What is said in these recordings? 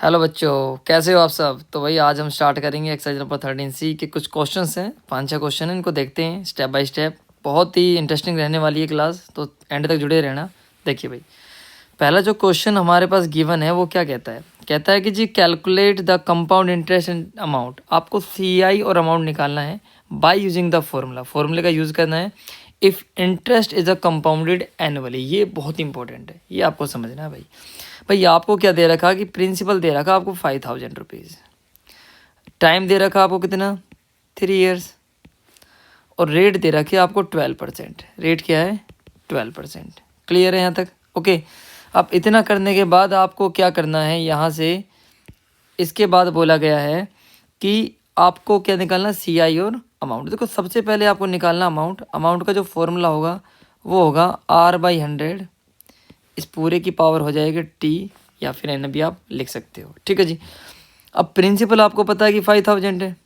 Hello बच्चों, कैसे हो आप सब। तो भाई आज हम स्टार्ट करेंगे एक्सरसाइज नंबर 13C के कुछ क्वेश्चंस हैं, 5-6 क्वेश्चन हैं, इनको देखते हैं स्टेप बाय स्टेप। बहुत ही इंटरेस्टिंग रहने वाली है क्लास, तो एंड तक जुड़े रहना। देखिए भाई, पहला जो क्वेश्चन हमारे पास गिवन है वो क्या कहता है कि जी calculate the compound interest amount. आपको CI और अमाउंट निकालना है बाय यूजिंग द फॉर्मूले का यूज़ करना है। If interest is a compounded annually, ये बहुत इंपॉर्टेंट है, ये आपको समझना है भाई। भाई आपको क्या दे रखा कि प्रिंसिपल दे रखा आपको 5000 रुपीज़, टाइम दे रखा आपको कितना 3 इयर्स, और रेट दे रखी है आपको 12%। रेट क्या है 12%। क्लियर है यहाँ तक? ओके। अब इतना करने के बाद आपको क्या करना है यहाँ से, इसके बाद बोला गया है कि आपको क्या निकालना, CI और अमाउंट। देखो सबसे पहले आपको निकालना अमाउंट का जो फॉर्मूला होगा वो होगा R/100। इस पूरे की पावर हो जाएगी T, या फिर N भी आप लिख सकते हो। ठीक है जी। अब प्रिंसिपल आपको पता है कि 5000 है,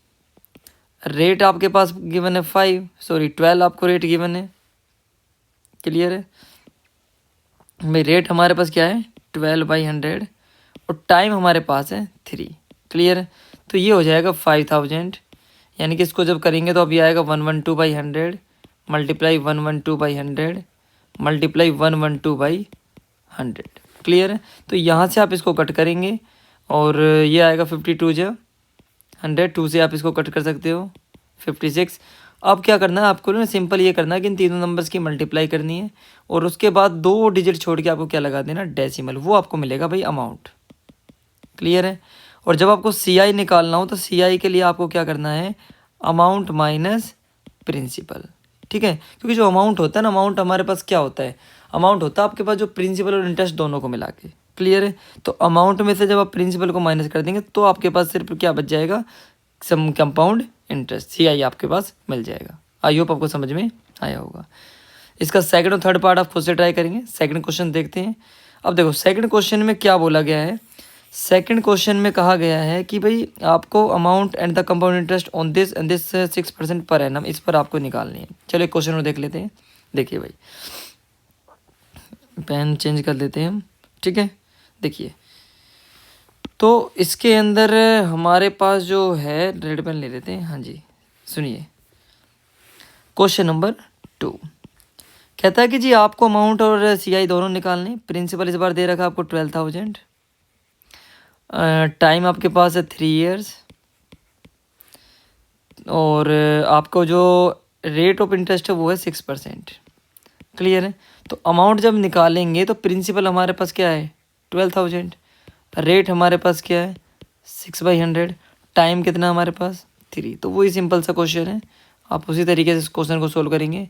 रेट आपके पास गिवन है 12 आपको रेट गिवन है। क्लियर है भाई? रेट हमारे पास क्या है 12/100, और टाइम हमारे पास है 3। क्लियर है? तो ये हो जाएगा 5000, यानी कि इसको जब करेंगे तो अभी आएगा 112/100 मल्टीप्लाई 112/100 मल्टीप्लाई 112/100। क्लियर है? तो यहाँ से आप इसको कट करेंगे और ये आएगा 52 जो 102 से आप इसको कट कर सकते हो 56। अब क्या करना है आपको ना, सिंपल ये करना है कि इन तीनों नंबर्स की मल्टीप्लाई करनी है, और उसके बाद 2 डिजिट छोड़ के आपको क्या लगा देना, डेसिमल, वो आपको मिलेगा भाई अमाउंट। क्लियर है? और जब आपको CI निकालना हो तो CI के लिए आपको क्या करना है, अमाउंट माइनस प्रिंसिपल। ठीक है? क्योंकि जो अमाउंट होता है ना, अमाउंट हमारे पास क्या होता है, अमाउंट होता है आपके पास जो प्रिंसिपल और इंटरेस्ट दोनों को मिला के। क्लियर है? तो अमाउंट में से जब आप प्रिंसिपल को माइनस कर देंगे तो आपके पास सिर्फ क्या बच जाएगा, सम कंपाउंड इंटरेस्ट, CI आपके पास मिल जाएगा। आई होप आपको समझ में आया होगा। इसका सेकंड और थर्ड पार्ट आप खुद से ट्राई करेंगे। सेकंड क्वेश्चन देखते हैं। अब देखो सेकंड क्वेश्चन में क्या बोला गया है। सेकंड क्वेश्चन में कहा गया है कि भाई आपको amount and the compound interest on this and this 6% per annum, इस पर आपको निकालनी है। चलो एक क्वेश्चन और देख लेते हैं। देखिए भाई, पेन चेंज कर लेते हैं हम। ठीक है, देखिए तो इसके अंदर हमारे पास जो है, रेड पेन ले लेते हैं। हाँ जी, सुनिए क्वेश्चन नंबर 2 कहता है कि जी आपको अमाउंट और CI दोनों निकालने। प्रिंसिपल इस बार दे रखा आपको 12000, टाइम आपके पास है 3 इयर्स, और आपको जो रेट ऑफ इंटरेस्ट है वो है 6%। क्लियर है? तो अमाउंट जब निकालेंगे तो प्रिंसिपल हमारे पास क्या है 12000, रेट हमारे पास क्या है 6/100, टाइम कितना हमारे पास 3। तो वही सिंपल सा क्वेश्चन है, आप उसी तरीके से इस क्वेश्चन को सोल्व करेंगे।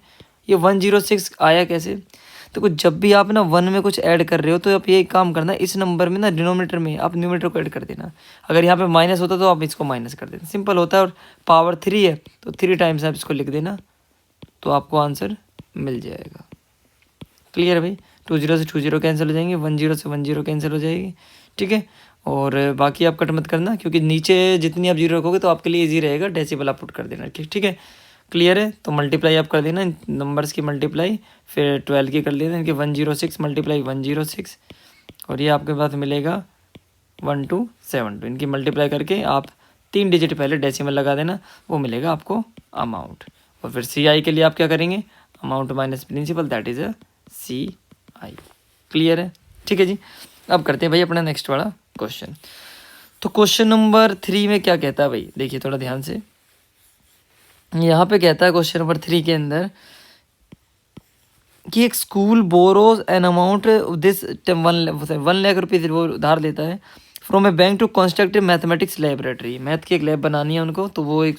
ये 106 आया कैसे? तो कुछ जब भी आप ना 1 में कुछ ऐड कर रहे हो तो आप ये काम करना, इस नंबर में ना डिनोमिनेटर में आप न्यूमरेटर को ऐड कर देना। अगर यहाँ पे माइनस होता तो आप इसको माइनस कर देना, सिंपल होता है। और पावर 3 है तो 3 टाइम्स आप इसको लिख देना, तो आपको आंसर मिल जाएगा। क्लियर है भाई? 20 से 20 कैंसिल हो जाएंगे, 10 से 10 कैंसिल हो जाएगी। ठीक है, और बाकी आप कट मत करना, क्योंकि नीचे जितनी आप जीरो रखोगे तो आपके लिए इजी रहेगा, डेसिबल आप पुट कर देना। ठीक है, क्लियर है? तो मल्टीप्लाई आप कर देना इन नंबर्स की मल्टीप्लाई, फिर 12 की कर लेना, इनकी 106 मल्टीप्लाई 106, और ये आपके पास मिलेगा 1272। इनकी मल्टीप्लाई करके आप 3 डिजिट पहले डेसिमल लगा देना, वो मिलेगा आपको अमाउंट। और फिर CI के लिए आप क्या करेंगे, amount minus principal, that is a CI। Clear है? ठीक है जी। अब करते हैं भाई अपना नेक्स्ट वाला क्वेश्चन। तो क्वेश्चन नंबर 3 में क्या कहता है भाई, देखिए थोड़ा ध्यान से। यहाँ पे कहता है क्वेश्चन नंबर 3 के अंदर कि एक school borrows an amount this 1 lakh rupees वो उधार लेता है from a bank to construct a mathematics laboratory. Math की एक लैब बनानी है उनको, तो वो एक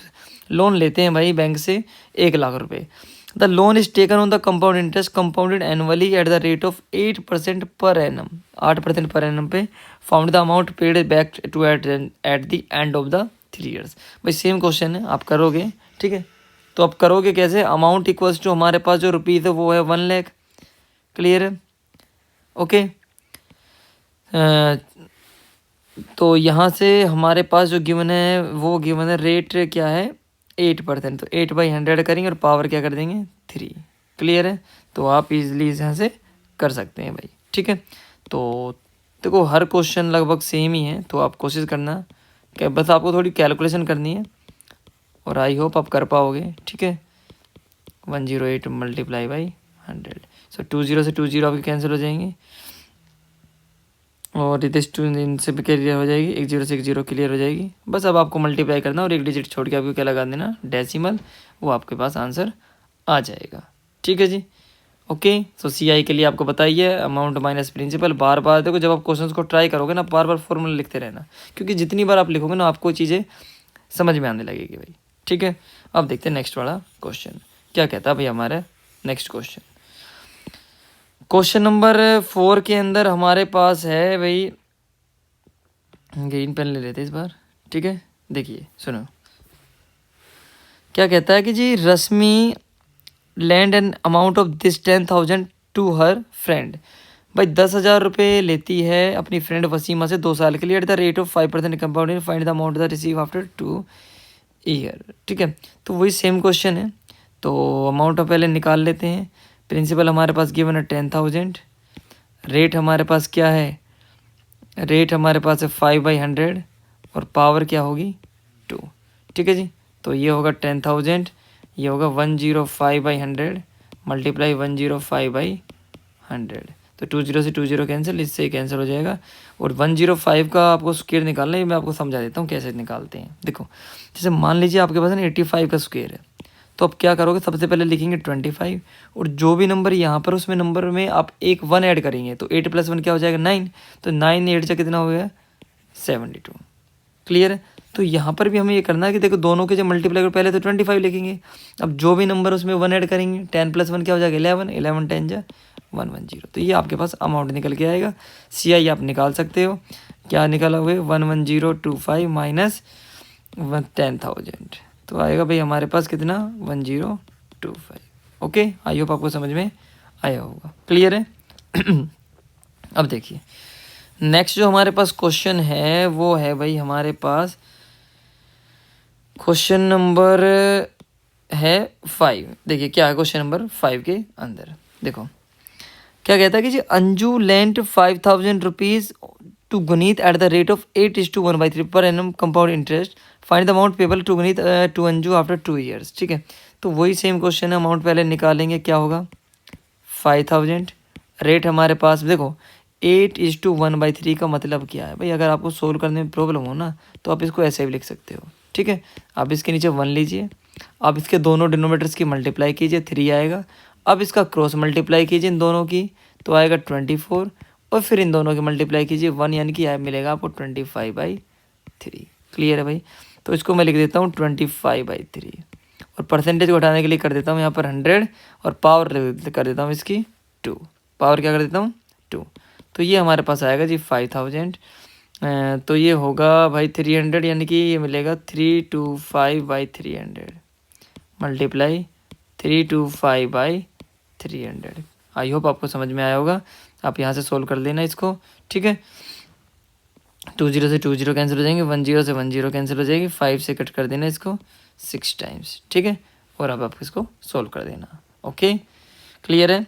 लोन लेते हैं भाई बैंक से 1 लाख रुपए। The loan is taken on the compound interest compounded annually at the rate of 8% per annum, 8% per annum pay. Found the amount paid back to at the end of the 3 years. भाई same question है, आप करोगे। ठीक है, तो आप करोगे कैसे, अमाउंट इक्वल्स टू हमारे पास जो रुपीज़ है वो है 1 लाख। क्लियर है? ओके। तो यहाँ से हमारे पास जो गिवन है वो गिवन है, रेट क्या है 8%, तो 8/100 करेंगे और पावर क्या कर देंगे 3। क्लियर है? तो आप इजीली यहाँ से कर सकते हैं भाई। ठीक है, तो देखो हर क्वेश्चन लगभग सेम ही है, तो आप कोशिश करना कि बस आपको थोड़ी कैलकुलेशन करनी है और आई होप आप कर पाओगे। ठीक है, 108 मल्टीप्लाई बाई 100, सो 20 से 20 आपके कैंसिल हो जाएंगे और इधर 2 इनसे भी क्लियर हो जाएगी, 10 से 10 क्लियर हो जाएगी। बस अब आपको मल्टीप्लाई करना और एक डिजिट छोड़ के आपको क्या लगा देना, डेसिमल, वो आपके पास आंसर आ जाएगा। ठीक है जी, ओके। सो CI के लिए आपको बताइए अमाउंट माइनस प्रिंसिपल। बार बार देखो जब आप क्वेश्चंस को ट्राई करोगे ना, बार बार फॉर्मूला लिखते रहना, क्योंकि जितनी बार आप लिखोगे ना आपको चीज़ें समझ में आने लगेगी भाई। ठीक है, अब देखते हैं नेक्स्ट वाला क्वेश्चन क्या कहता है भाई हमारा। नेक्स्ट क्वेश्चन नंबर 4 के अंदर हमारे पास है भाई, ग्रीन पेन ले लेते इस बार। ठीक है, देखिए सुनो क्या कहता है कि जी Rashmi lend an amount of this 10,000 to her friend. भाई 10,000 रुपये लेती है अपनी फ्रेंड वसीमा से 2 साल के लिए eight the rate of 5% compound, find the amount the receive after 2 year. ठीक है, तो वही सेम क्वेश्चन है, तो अमाउंट पहले निकाल लेते हैं। प्रिंसिपल हमारे पास गिवन है 10,000, रेट हमारे पास क्या है, रेट हमारे पास है 5/100 और पावर क्या होगी 2। ठीक है जी, तो ये होगा 10,000, ये होगा 105/100 मल्टीप्लाई 105/100, तो 20 से 20 कैंसिल, इससे ही कैंसिल हो जाएगा। और 105 का आपको स्क्वायर निकालना है, मैं आपको समझा देता हूँ कैसे निकालते हैं। देखो जैसे मान लीजिए आपके पास ना 85 का स्क्वायर है, तो आप क्या करोगे, सबसे पहले लिखेंगे 25 और जो भी नंबर यहाँ पर उसमें नंबर में आप एक 1 ऐड करेंगे, तो 8 + 1 क्या हो जाएगा 9, तो 9 8 से कितना हो गया 72। क्लियर है, तो यहाँ पर भी हमें ये करना है कि देखो दोनों के जो मल्टीप्लाई करो, पहले तो 25 लिखेंगे, अब जो भी नंबर उसमें 1 ऐड करेंगे, 10 + 1 क्या हो जाएगा 11, 11 10 जा 110, तो ये आपके पास अमाउंट निकल के आएगा। CI आप निकाल सकते हो, क्या निकाला हुए 11025 माइनस 10,000, तो आएगा भाई हमारे पास कितना 1025। ओके, आई होप आपको समझ में आया होगा। क्लियर है। अब देखिए नेक्स्ट जो हमारे पास क्वेश्चन है वो है भाई हमारे पास क्वेश्चन नंबर है 5। देखिए क्या है क्वेश्चन नंबर 5 के अंदर, देखो क्या कहता है कि जी Anju lent 5,000 rupees to Guneet at the rate of 8:1/3 per annum compound interest, find the amount payable to Guneet to Anju after 2 years. ठीक है, तो वही सेम क्वेश्चन है, अमाउंट पहले निकालेंगे, क्या होगा 5,000, रेट हमारे पास देखो 8:1/3 का मतलब क्या है भाई, अगर आपको सोल्व करने में प्रॉब्लम हो ना तो आप इसको ऐसे भी लिख सकते हो। ठीक है, आप इसके नीचे 1 लीजिए, आप इसके दोनों डिनोमिनेटर्स की मल्टीप्लाई कीजिए, 3 आएगा, अब इसका क्रॉस मल्टीप्लाई कीजिए इन दोनों की, तो आएगा 24, और फिर इन दोनों की मल्टीप्लाई कीजिए 1, यानी कि मिलेगा आपको 25/3। क्लियर है भाई, तो इसको मैं लिख देता हूँ 25/3 और परसेंटेज को हटाने के लिए कर देता हूँ यहाँ पर 100 और पावर कर देता हूँ इसकी 2, पावर क्या कर देता हूँ 2, तो ये हमारे पास आएगा जी 5,000, तो ये होगा भाई 300, यानी कि ये मिलेगा 325/300 मल्टीप्लाई 325/300। आई होप आपको समझ में आया होगा, आप यहाँ से सोल्व कर लेना इसको। ठीक है, 20 से 20 कैंसिल हो जाएंगे, 10 से 10 कैंसिल हो जाएगी, 5 से कट कर देना इसको 6 टाइम्स। ठीक है, और अब आप इसको सोल्व कर देना। ओके, क्लियर है।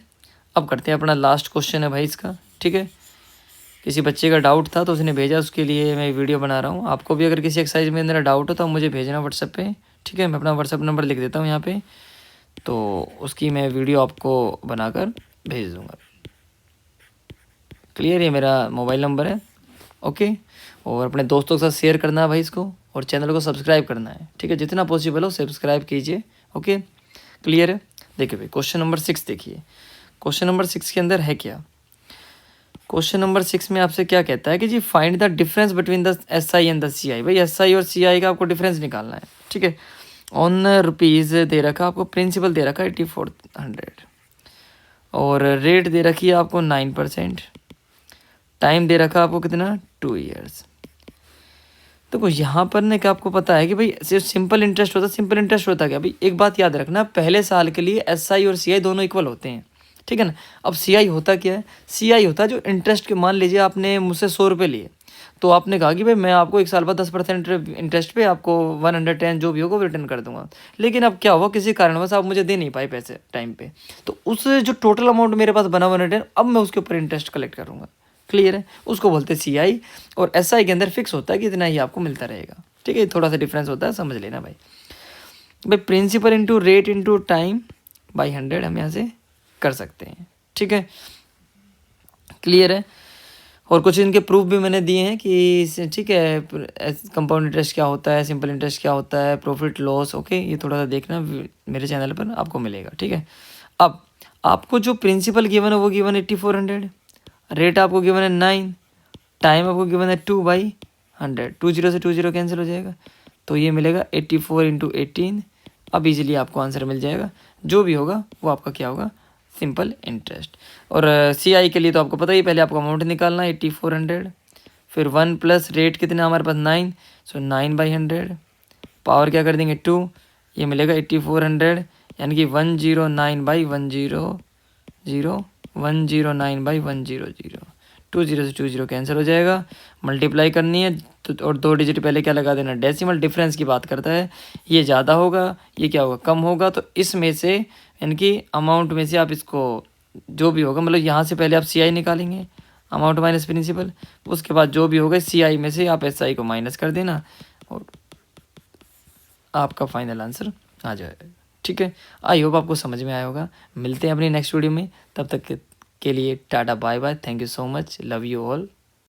अब करते हैं अपना लास्ट क्वेश्चन है भाई इसका। ठीक है, किसी बच्चे का डाउट था तो उसने भेजा, उसके लिए मैं वीडियो बना रहा हूँ। आपको भी अगर किसी एक्सरसाइज में मेरा डाउट हो तो मुझे भेजना व्हाट्सएप पे। ठीक है, मैं अपना व्हाट्सएप नंबर लिख देता हूँ यहाँ पे, तो उसकी मैं वीडियो आपको बनाकर भेज दूँगा। क्लियर, ये मेरा मोबाइल नंबर है। ओके, और अपने दोस्तों के साथ शेयर करना है भाई इसको, और चैनल को सब्सक्राइब करना है। ठीक है, जितना पॉसिबल हो सब्सक्राइब कीजिए। ओके, क्लियर है। देखिए भाई क्वेश्चन नंबर 6 देखिए, क्वेश्चन नंबर 6 के अंदर है क्या, क्वेश्चन नंबर 6 में आपसे क्या कहता है कि जी find the difference between the SI and the CI। भाई SI और CI का आपको डिफरेंस निकालना है। ठीक है, ऑन रुपीज़ दे रखा आपको, प्रिंसिपल दे रखा 8400 और रेट दे रखी है आपको 9%, टाइम दे रखा आपको कितना 2 ईयर्स। तो यहाँ पर ने क्या आपको पता है कि भाई सिर्फ सिंपल इंटरेस्ट होता है। सिंपल इंटरेस्ट होता क्या भाई, एक बात याद रखना, पहले साल के लिए SI और CI दोनों इक्वल होते हैं। ठीक है ना, अब CI होता क्या है, CI होता है जो इंटरेस्ट के, मान लीजिए आपने मुझसे 100 रुपये लिए, तो आपने कहा कि भाई मैं आपको 1 साल बाद 10% इंटरेस्ट पे आपको 110 जो भी होगा वो रिटर्न कर दूंगा, लेकिन अब क्या हुआ, किसी कारणवश आप मुझे दे नहीं पाए पैसे टाइम पे, तो उस जो टोटल अमाउंट मेरे पास बना 110, अब मैं उसके ऊपर इंटरेस्ट कलेक्ट करूँगा। क्लियर है, उसको बोलते हैं CI। और SI के अंदर फिक्स होता है कि इतना ही आपको मिलता रहेगा, ठीक है। थोड़ा सा डिफरेंस होता है, समझ लेना भाई। भाई principal into rate into time by 100 हम यहाँ से कर सकते हैं, ठीक है, क्लियर है। और कुछ इनके प्रूफ भी मैंने दिए हैं कि ठीक है, कंपाउंड इंटरेस्ट क्या होता है, सिंपल इंटरेस्ट क्या होता है, प्रॉफिट लॉस, ओके, ये थोड़ा सा देखना मेरे चैनल पर आपको मिलेगा, ठीक है। अब आपको जो प्रिंसिपल गिवन है वो गिवन है 8400, रेट आपको गिवन है 9, टाइम आपको गिवन है 2/100, 20 से 20 कैंसिल हो जाएगा, तो ये मिलेगा 84 इंटू 18। अब इजीली आपको आंसर मिल जाएगा, जो भी होगा वो आपका क्या होगा, सिंपल इंटरेस्ट। और CI के लिए तो आपको पता ही, पहले आपको अमाउंट निकालना है 8400, फिर 1 प्लस रेट कितना हमारे पास 9, सो 9/100, पावर क्या कर देंगे 2, ये मिलेगा 8400, यानी कि 109/100, 109/100, 20 से 20 कैंसिल हो जाएगा, मल्टीप्लाई करनी है तो, और 2 डिजिट पहले क्या लगा देना, डेसिमल डिफरेंस की बात करता है, ये ज़्यादा होगा, ये क्या होगा, कम होगा, तो इसमें से यानी कि अमाउंट में से आप इसको जो भी होगा, मतलब यहाँ से पहले आप CI निकालेंगे, अमाउंट माइनस प्रिंसिपल, उसके बाद जो भी होगा CI में से आप SI को माइनस कर देना और आपका फाइनल आंसर आ जाएगा, ठीक है। आई होप आपको समझ में आया होगा। मिलते हैं अपनी नेक्स्ट वीडियो में, तब तक के लिए tata bye bye, thank you so much, love you all.